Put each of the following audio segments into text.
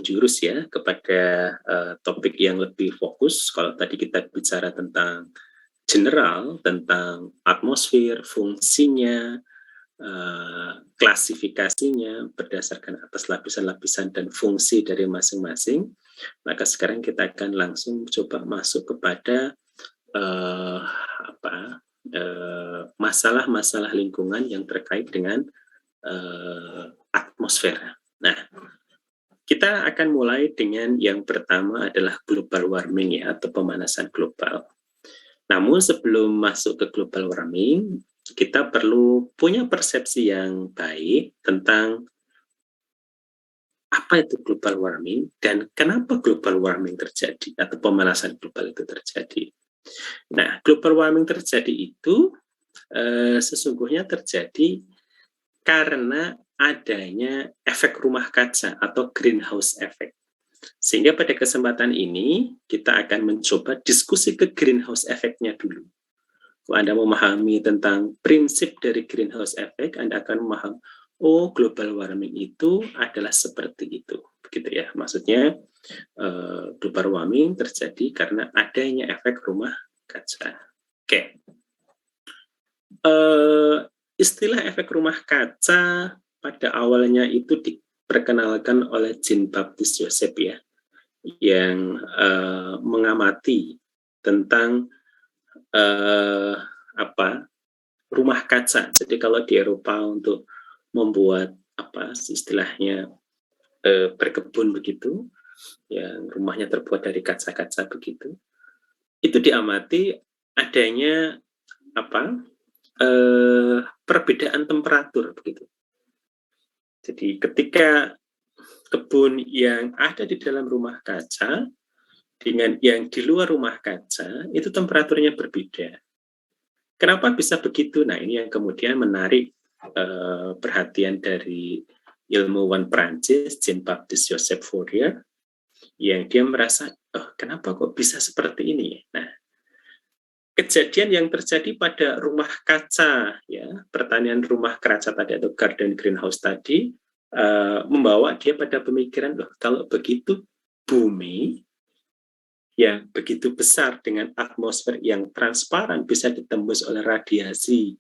menjurus ya kepada topik yang lebih fokus. Kalau tadi kita bicara tentang general, tentang atmosfer, fungsinya, klasifikasinya berdasarkan atas lapisan-lapisan dan fungsi dari masing-masing, maka sekarang kita akan langsung coba masuk kepada masalah-masalah lingkungan yang terkait dengan atmosfer. Nah, kita akan mulai dengan yang pertama adalah global warming ya, atau pemanasan global. Namun sebelum masuk ke global warming, kita perlu punya persepsi yang baik tentang apa itu global warming dan kenapa global warming terjadi atau pemanasan global itu terjadi. Nah, global warming terjadi itu sesungguhnya terjadi karena adanya efek rumah kaca atau greenhouse effect. Sehingga pada kesempatan ini kita akan mencoba diskusi ke greenhouse effect-nya dulu. Kalau Anda memahami tentang prinsip dari greenhouse effect, Anda akan memahami, oh global warming itu adalah seperti itu. Begitu ya, maksudnya global warming terjadi karena adanya efek rumah kaca. Oke. Istilah efek rumah kaca pada awalnya itu diperkenalkan oleh Jean-Baptiste Joseph ya, yang mengamati tentang rumah kaca. Jadi kalau di Eropa untuk membuat istilahnya berkebun begitu, yang rumahnya terbuat dari kaca-kaca begitu, itu diamati adanya perbedaan temperatur begitu. Jadi ketika kebun yang ada di dalam rumah kaca dengan yang di luar rumah kaca itu temperaturnya berbeda. Kenapa bisa begitu? Nah, ini yang kemudian menarik perhatian dari ilmuwan Prancis Jean-Baptiste Joseph Fourier, yang dia merasa, kenapa kok bisa seperti ini? Nah, kejadian yang terjadi pada rumah kaca, ya, pertanian rumah kaca tadi atau garden greenhouse tadi, membawa dia pada pemikiran, kalau begitu bumi yang begitu besar dengan atmosfer yang transparan bisa ditembus oleh radiasi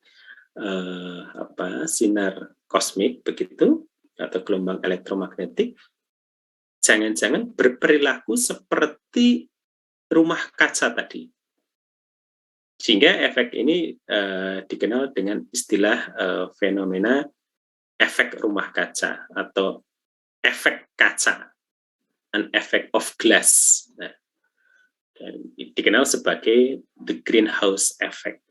sinar kosmik begitu atau gelombang elektromagnetik, jangan-jangan berperilaku seperti rumah kaca tadi. Sehingga efek ini dikenal dengan istilah fenomena efek rumah kaca atau efek kaca, an effect of glass. Nah, dan dikenal sebagai the greenhouse effect.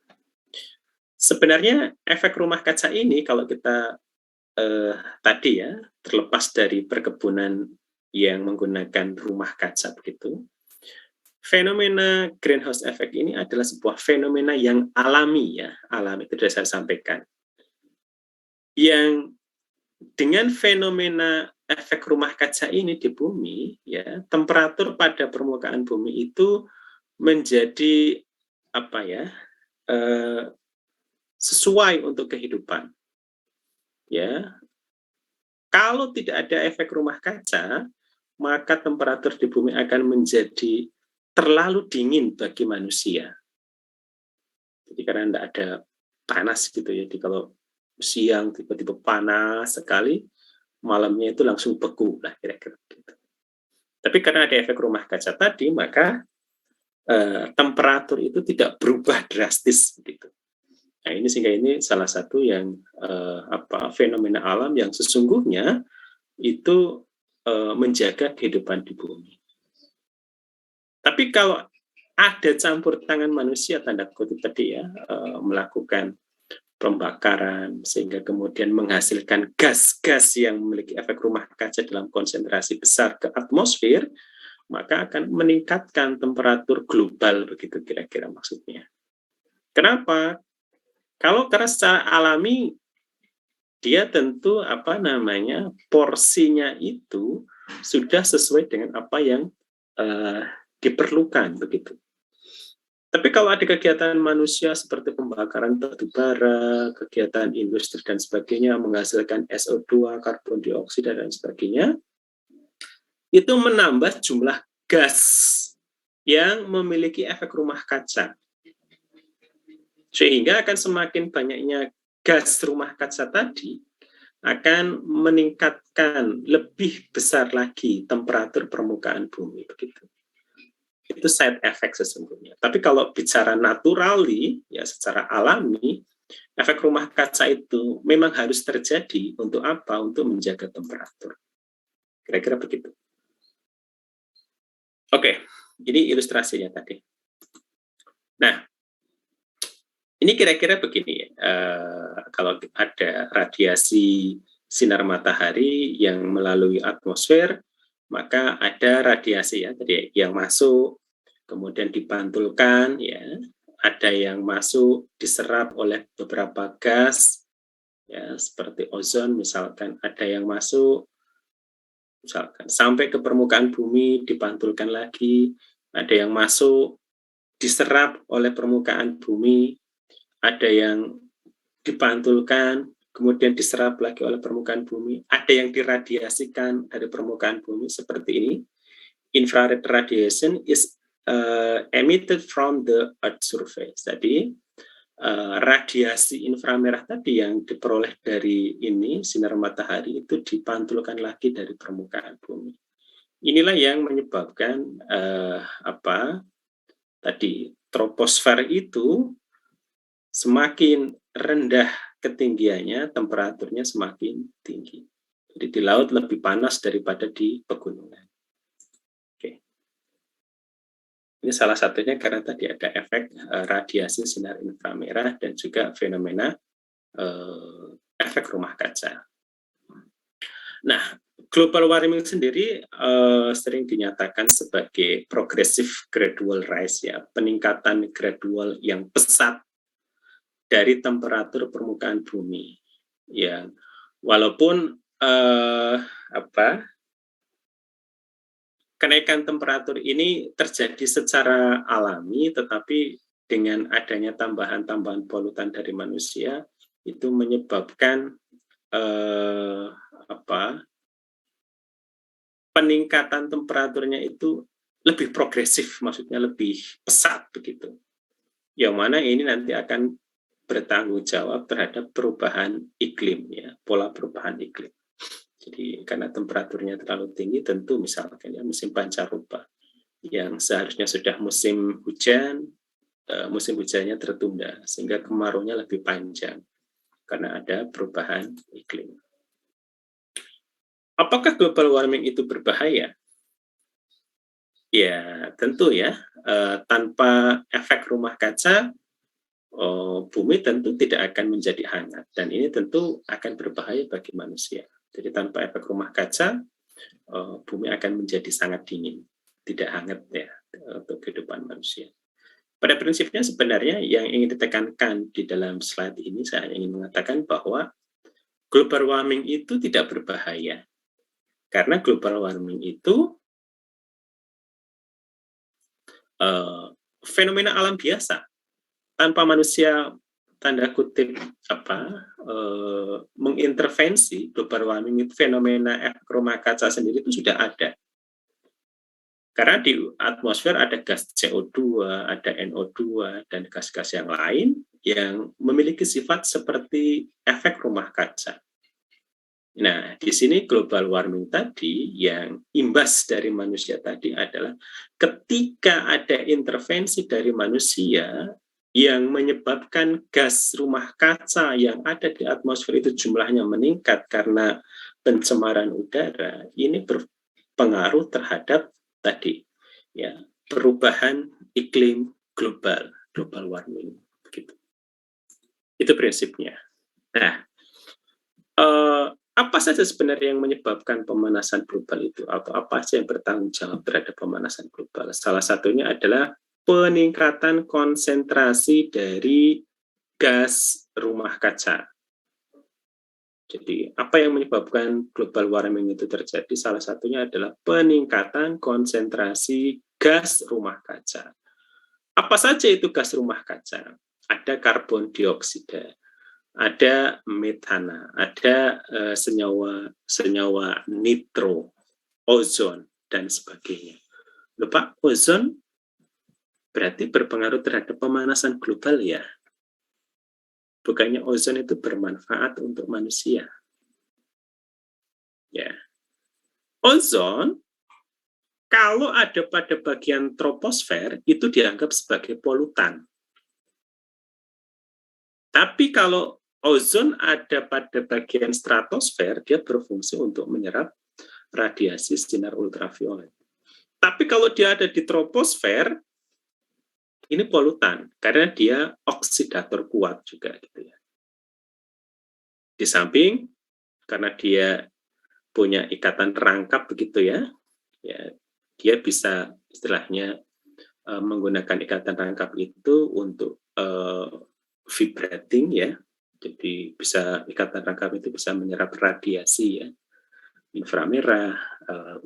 Sebenarnya efek rumah kaca ini kalau kita tadi ya, terlepas dari perkebunan yang menggunakan rumah kaca begitu, fenomena greenhouse effect ini adalah sebuah fenomena yang alami ya, alami itu sudah saya sampaikan. Yang dengan fenomena efek rumah kaca ini di bumi, ya, temperatur pada permukaan bumi itu menjadi sesuai untuk kehidupan. Ya, kalau tidak ada efek rumah kaca, maka temperatur di bumi akan menjadi terlalu dingin bagi manusia. Jadi karena tidak ada panas gitu ya, jadi kalau siang tiba-tiba panas sekali, malamnya itu langsung beku lah kira-kira gitu. Tapi karena ada efek rumah kaca tadi, maka temperatur itu tidak berubah drastis begitu. Nah, ini sehingga ini salah satu yang fenomena alam yang sesungguhnya itu menjaga kehidupan di bumi. Tapi kalau ada campur tangan manusia tanda kutip tadi ya, melakukan pembakaran sehingga kemudian menghasilkan gas-gas yang memiliki efek rumah kaca dalam konsentrasi besar ke atmosfer, maka akan meningkatkan temperatur global begitu kira-kira maksudnya. Kenapa? Karena secara alami dia tentu porsinya itu sudah sesuai dengan apa yang diperlukan begitu. Tapi kalau ada kegiatan manusia seperti pembakaran batu bara, kegiatan industri dan sebagainya menghasilkan SO2, karbon dioksida dan sebagainya, itu menambah jumlah gas yang memiliki efek rumah kaca. Sehingga akan semakin banyaknya gas rumah kaca tadi akan meningkatkan lebih besar lagi temperatur permukaan bumi, begitu. Itu side effect sesungguhnya. Tapi kalau bicara naturally, ya secara alami, efek rumah kaca itu memang harus terjadi untuk apa? Untuk menjaga temperatur. Kira-kira begitu. Oke, ini ilustrasinya tadi. Nah, ini kira-kira begini, kalau ada radiasi sinar matahari yang melalui atmosfer, maka ada radiasi ya tadi yang masuk, kemudian dipantulkan, ya, ada yang masuk diserap oleh beberapa gas, ya seperti ozon misalkan, ada yang masuk misalkan sampai ke permukaan bumi dipantulkan lagi, ada yang masuk diserap oleh permukaan bumi, ada yang dipantulkan, kemudian diserap lagi oleh permukaan bumi, ada yang diradiasikan dari permukaan bumi seperti ini. Infrared radiation is emitted from the Earth surface. Jadi radiasi inframerah tadi yang diperoleh dari ini sinar matahari itu dipantulkan lagi dari permukaan bumi. Inilah yang menyebabkan tadi troposfer itu semakin rendah ketinggiannya, temperaturnya semakin tinggi. Jadi di laut lebih panas daripada di pegunungan. Oke. Ini salah satunya karena tadi ada efek radiasi sinar inframerah dan juga fenomena efek rumah kaca. Nah, global warming sendiri sering dinyatakan sebagai progressive gradual rise, ya, peningkatan gradual yang pesat dari temperatur permukaan bumi. Ya, walaupun kenaikan temperatur ini terjadi secara alami, tetapi dengan adanya tambahan-tambahan polutan dari manusia itu menyebabkan peningkatan temperaturnya itu lebih progresif, maksudnya lebih pesat begitu. Yang mana ini nanti akan bertanggung jawab terhadap perubahan iklim, ya, pola perubahan iklim. Jadi karena temperaturnya terlalu tinggi, tentu misalkan ya musim pancaroba yang seharusnya sudah musim hujan, musim hujannya tertunda sehingga kemaraunya lebih panjang karena ada perubahan iklim. Apakah global warming itu berbahaya? Ya tentu ya, tanpa efek rumah kaca bumi tentu tidak akan menjadi hangat dan ini tentu akan berbahaya bagi manusia. Jadi tanpa efek rumah kaca, bumi akan menjadi sangat dingin, tidak hangat ya untuk kehidupan manusia. Pada prinsipnya sebenarnya yang ingin ditekankan di dalam slide ini, saya ingin mengatakan bahwa global warming itu tidak berbahaya. Karena global warming itu fenomena alam biasa, tanpa manusia tanda kutip mengintervensi. Global warming itu fenomena efek rumah kaca sendiri itu sudah ada. Karena di atmosfer ada gas CO2, ada NO2, dan gas-gas yang lain yang memiliki sifat seperti efek rumah kaca. Nah, di sini global warming tadi yang imbas dari manusia tadi adalah ketika ada intervensi dari manusia yang menyebabkan gas rumah kaca yang ada di atmosfer itu jumlahnya meningkat karena pencemaran udara, ini berpengaruh terhadap tadi ya perubahan iklim global warming begitu. Itu prinsipnya. Nah, apa saja sebenarnya yang menyebabkan pemanasan global itu, atau apa saja yang bertanggung jawab terhadap pemanasan global? Salah satunya adalah peningkatan konsentrasi dari gas rumah kaca. Jadi, apa yang menyebabkan global warming itu terjadi? Salah satunya adalah peningkatan konsentrasi gas rumah kaca. Apa saja itu gas rumah kaca? Ada karbon dioksida, ada metana, ada senyawa nitro, ozon, dan sebagainya. Loh Pak, ozon berarti berpengaruh terhadap pemanasan global ya? Bukannya ozon itu bermanfaat untuk manusia? Ya. Ozon kalau ada pada bagian troposfer itu dianggap sebagai polutan. Tapi kalau ozon ada pada bagian stratosfer, dia berfungsi untuk menyerap radiasi sinar ultraviolet. Tapi kalau dia ada di troposfer, ini polutan karena dia oksidator kuat juga gitu ya. Di samping karena dia punya ikatan rangkap begitu ya, dia bisa istilahnya menggunakan ikatan rangkap itu untuk vibrating ya. Jadi bisa ikatan rangkap itu bisa menyerap radiasi ya, inframerah,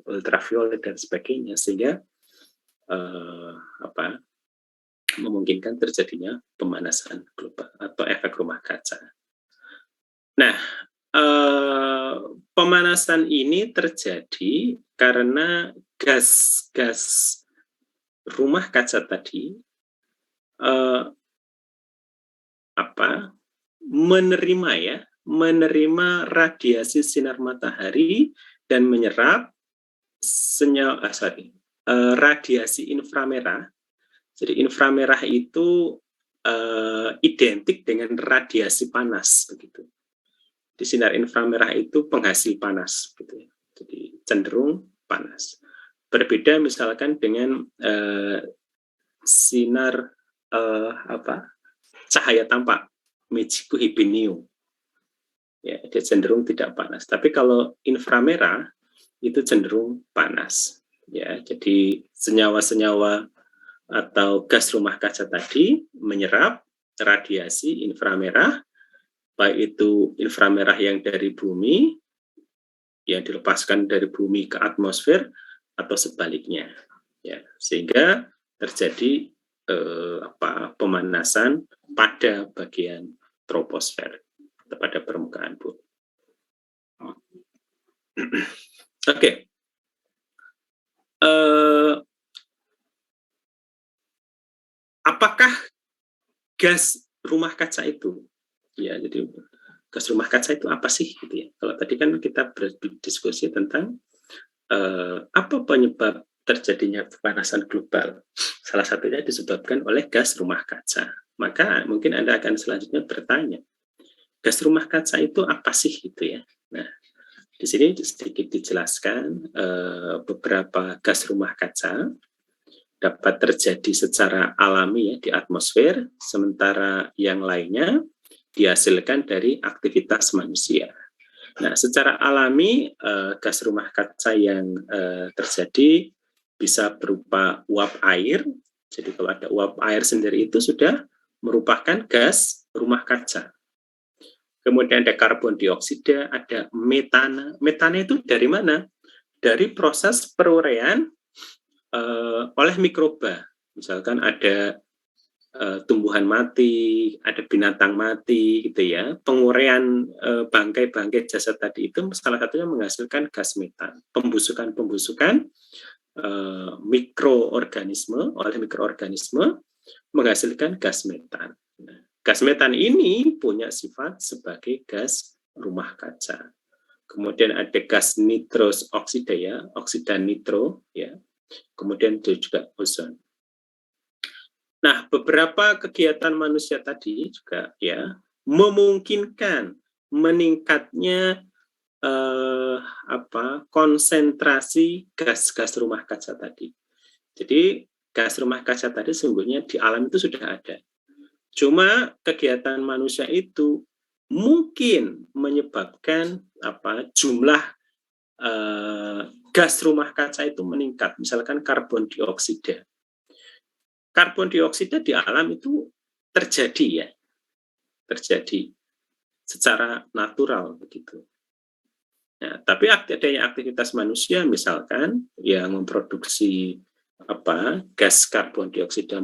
ultraviolet dan sebagainya, sehingga memungkinkan terjadinya pemanasan global atau efek rumah kaca. Nah, pemanasan ini terjadi karena gas rumah kaca tadi menerima radiasi sinar matahari dan menyerap radiasi inframerah. Jadi inframerah itu identik dengan radiasi panas begitu. Di sinar inframerah itu penghasil panas gitu ya. Jadi cenderung panas. Berbeda misalkan dengan sinar cahaya tampak Michiko Hibiniu. Ya, dia cenderung tidak panas. Tapi kalau inframerah itu cenderung panas. Ya, jadi senyawa-senyawa atau gas rumah kaca tadi menyerap radiasi inframerah, baik itu inframerah yang dari bumi, yang dilepaskan dari bumi ke atmosfer, atau sebaliknya. Ya, sehingga terjadi pemanasan pada bagian troposfer, pada permukaan bumi. Oke. Apakah gas rumah kaca itu? Ya, jadi gas rumah kaca itu apa sih? Gitu ya. Kalau tadi kan kita berdiskusi tentang apa penyebab terjadinya pemanasan global. Salah satunya disebabkan oleh gas rumah kaca. Maka mungkin Anda akan selanjutnya bertanya, gas rumah kaca itu apa sih gitu ya? Nah, di sini sedikit dijelaskan beberapa gas rumah kaca dapat terjadi secara alami ya di atmosfer, sementara yang lainnya dihasilkan dari aktivitas manusia. Nah, secara alami gas rumah kaca yang terjadi bisa berupa uap air. Jadi kalau ada uap air sendiri itu sudah merupakan gas rumah kaca. Kemudian ada karbon dioksida, ada metana. Metana itu dari mana? Dari proses peruraian oleh mikroba. Misalkan ada tumbuhan mati, ada binatang mati, gitu ya. Penguraian bangkai-bangkai jasad tadi itu salah satunya menghasilkan gas metan. Pembusukan mikroorganisme oleh mikroorganisme menghasilkan gas metan. Nah, gas metan ini punya sifat sebagai gas rumah kaca. Kemudian ada gas nitrous oksida ya, oksida nitro ya. Kemudian itu juga ozon. Nah, beberapa kegiatan manusia tadi juga ya memungkinkan meningkatnya konsentrasi gas-gas rumah kaca tadi. Jadi gas rumah kaca tadi sungguhnya di alam itu sudah ada. Cuma kegiatan manusia itu mungkin menyebabkan jumlah gas rumah kaca itu meningkat. Misalkan karbon dioksida. Karbon dioksida di alam itu terjadi ya, terjadi secara natural begitu. Nah, tapi adanya aktivitas manusia misalkan yang memproduksi gas karbon dioksida